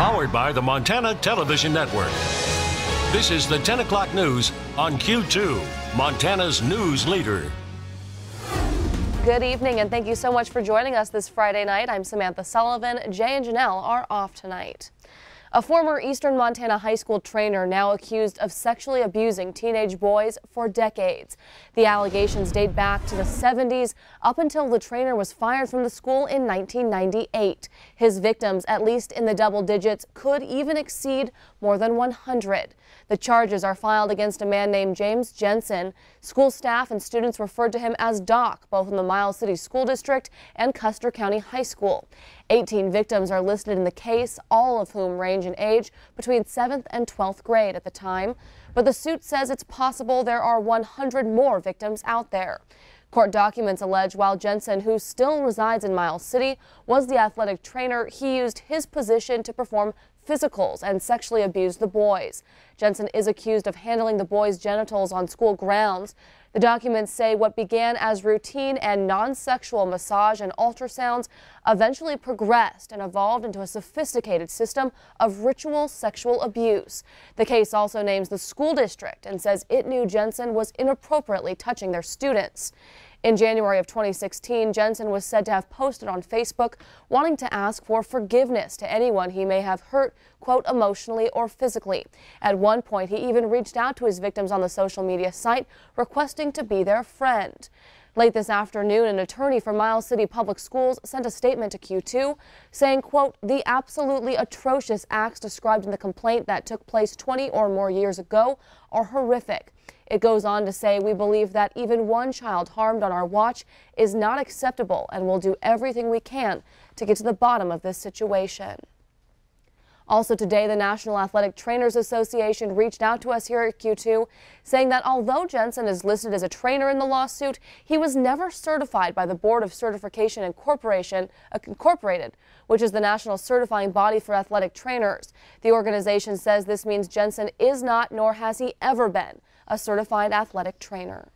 Powered by the Montana Television Network. This is the 10 o'clock news on Q2, Montana's news leader. Good evening, and thank you so much for joining us this Friday night. I'm Samantha Sullivan. Jay and Janelle are off tonight. A former Eastern Montana high school trainer now accused of sexually abusing teenage boys for decades. The allegations date back to the 70s, up until the trainer was fired from the school in 1998. His victims, at least in the double digits, could even exceed more than 100. The charges are filed against a man named James Jensen. School staff and students referred to him as Doc, both in the Miles City School District and Custer County High School. 18 victims are listed in the case, all of whom range in age between 7th and 12th grade at the time. But the suit says it's possible there are 100 more victims out there. Court documents allege while Jensen, who still resides in Miles City, was the athletic trainer, he used his position to perform physicals and sexually abused the boys. Jensen is accused of handling the boys' genitals on school grounds. The documents say what began as routine and non-sexual massage and ultrasounds eventually progressed and evolved into a sophisticated system of ritual sexual abuse. The case also names the school district and says it knew Jensen was inappropriately touching their students. In January of 2016, Jensen was said to have posted on Facebook wanting to ask for forgiveness to anyone he may have hurt, quote, emotionally or physically. At one point, he even reached out to his victims on the social media site, requesting to be their friend. Late this afternoon, an attorney for Miles City Public Schools sent a statement to Q2 saying, quote, the absolutely atrocious acts described in the complaint that took place 20 or more years ago are horrific. It goes on to say, we believe that even one child harmed on our watch is not acceptable and will do everything we can to get to the bottom of this situation. Also today, the National Athletic Trainers Association reached out to us here at Q2 saying that although Jensen is listed as a trainer in the lawsuit, he was never certified by the Board of Certification Incorporated, which is the national certifying body for athletic trainers. The organization says this means Jensen is not, nor has he ever been, a certified athletic trainer.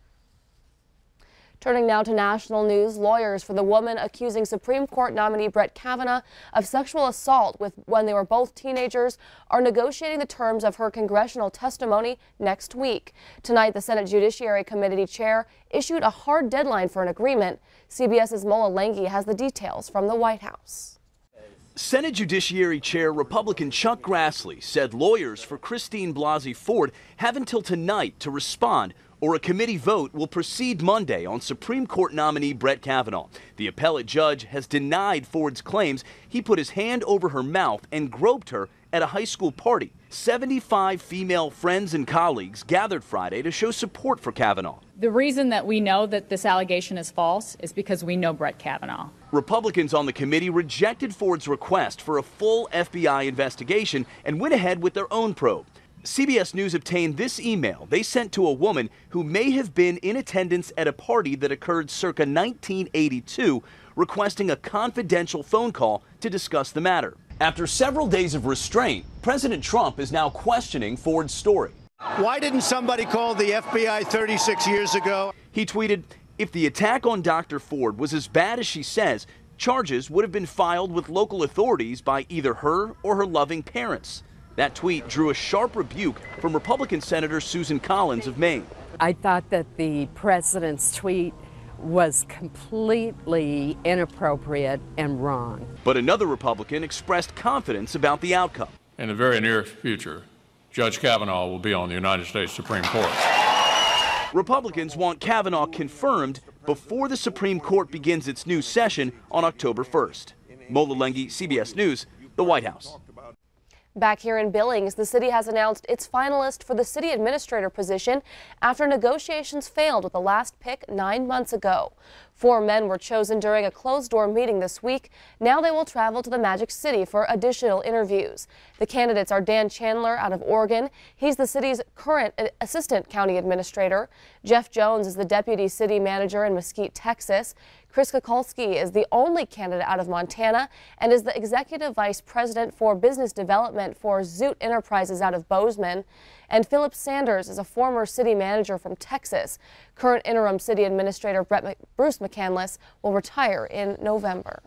Turning now to national news, lawyers for the woman accusing Supreme Court nominee Brett Kavanaugh of sexual assault when they were both teenagers are negotiating the terms of her congressional testimony next week. Tonight, the Senate Judiciary Committee chair issued a hard deadline for an agreement. CBS's Mola Lengi has the details from the White House. Senate Judiciary Chair Republican Chuck Grassley said lawyers for Christine Blasey Ford have until tonight to respond, or a committee vote will proceed Monday on Supreme Court nominee Brett Kavanaugh. The appellate judge has denied Ford's claims he put his hand over her mouth and groped her at a high school party. 75 female friends and colleagues gathered Friday to show support for Kavanaugh. The reason that we know that this allegation is false is because we know Brett Kavanaugh. Republicans on the committee rejected Ford's request for a full FBI investigation and went ahead with their own probe. CBS News obtained this email they sent to a woman who may have been in attendance at a party that occurred circa 1982, requesting a confidential phone call to discuss the matter. After several days of restraint, President Trump is now questioning Ford's story. Why didn't somebody call the FBI 36 years ago? He tweeted, if the attack on Dr. Ford was as bad as she says, charges would have been filed with local authorities by either her or her loving parents. That tweet drew a sharp rebuke from Republican Senator Susan Collins of Maine. I thought that the president's tweet was completely inappropriate and wrong. But another Republican expressed confidence about the outcome. In the very near future, Judge Kavanaugh will be on the United States Supreme Court. Republicans want Kavanaugh confirmed before the Supreme Court begins its new session on October 1st. Mola Lengi, CBS News, the White House. Back here in Billings, the city has announced its finalist for the city administrator position after negotiations failed with the last pick 9 months ago. 4 men were chosen during a closed-door meeting this week. Now they will travel to the Magic City for additional interviews. The candidates are Dan Chandler out of Oregon. He's the city's current assistant county administrator. Jeff Jones is the deputy city manager in Mesquite, Texas. Chris Kukulski is the only candidate out of Montana and is the executive vice president for business development for Zoot Enterprises out of Bozeman. And Philip Sanders is a former city manager from Texas. Current interim city administrator Bruce McCandless will retire in November.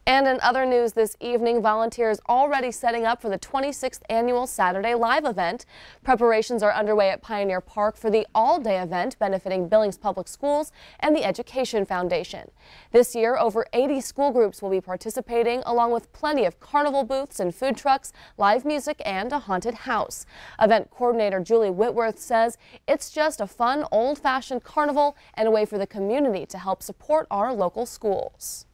And in other news this evening, volunteers already setting up for the 26th annual Saturday Live event. Preparations are underway at Pioneer Park for the all-day event benefiting Billings Public Schools and the Education Foundation. This year, over 80 school groups will be participating, along with plenty of carnival booths and food trucks, live music, and a haunted house. Event coordinator Julie Whitworth says it's just a fun, old-fashioned carnival and a way for the community to help support our local schools.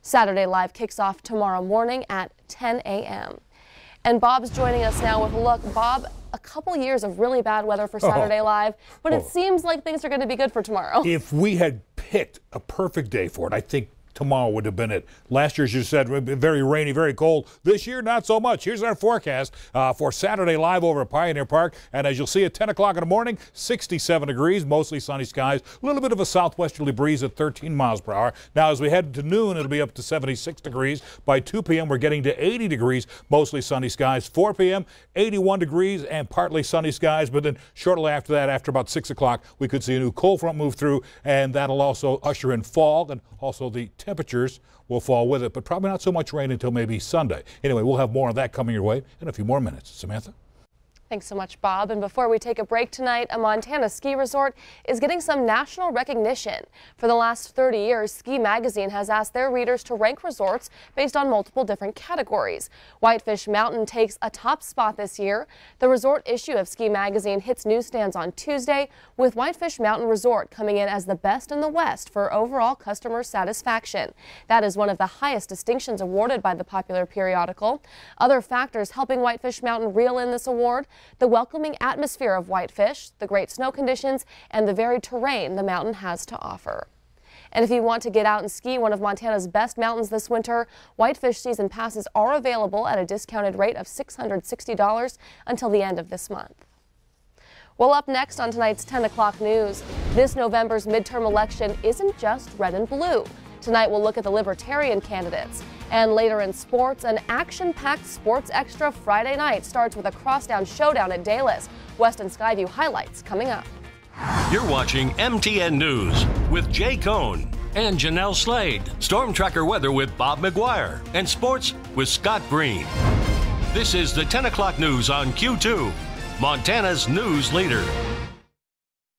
Saturday Live kicks off tomorrow morning at 10 a.m. And Bob's joining us now with a look. Bob, a couple years of really bad weather for Saturday Live, but it seems like things are going to be good for tomorrow. If we had picked a perfect day for it, I think tomorrow would have been it. Last year, as you said, very rainy, very cold. This year, not so much. Here's our forecast for Saturday Live over at Pioneer Park. And as you'll see at 10 o'clock in the morning, 67 degrees, mostly sunny skies. A little bit of a southwesterly breeze at 13 miles per hour. Now, as we head to noon, it'll be up to 76 degrees. By 2 p.m., we're getting to 80 degrees, mostly sunny skies. 4 p.m., 81 degrees and partly sunny skies. But then shortly after that, after about 6 o'clock, we could see a new cold front move through, and that'll also usher in fall, and also the temperatures will fall with it, but probably not so much rain until maybe Sunday. Anyway, we'll have more of that coming your way in a few more minutes. Samantha? Thanks so much, Bob. And before we take a break tonight, a Montana ski resort is getting some national recognition. For the last 30 years, Ski Magazine has asked their readers to rank resorts based on multiple different categories. Whitefish Mountain takes a top spot this year. The resort issue of Ski Magazine hits newsstands on Tuesday, with Whitefish Mountain Resort coming in as the best in the West for overall customer satisfaction. That is one of the highest distinctions awarded by the popular periodical. Other factors helping Whitefish Mountain reel in this award: the welcoming atmosphere of Whitefish, the great snow conditions, and the varied terrain the mountain has to offer. And if you want to get out and ski one of Montana's best mountains this winter, Whitefish season passes are available at a discounted rate of $660 until the end of this month. Well, up next on tonight's 10 o'clock news, this November's midterm election isn't just red and blue. Tonight we'll look at the Libertarian candidates. And later in sports, an action-packed Sports Extra Friday night starts with a crosstown showdown at Dallas. West and Skyview highlights coming up. You're watching MTN News with Jay Cohn and Janelle Slade. Storm Tracker weather with Bob McGuire. And sports with Scott Green. This is the 10 o'clock news on Q2, Montana's news leader.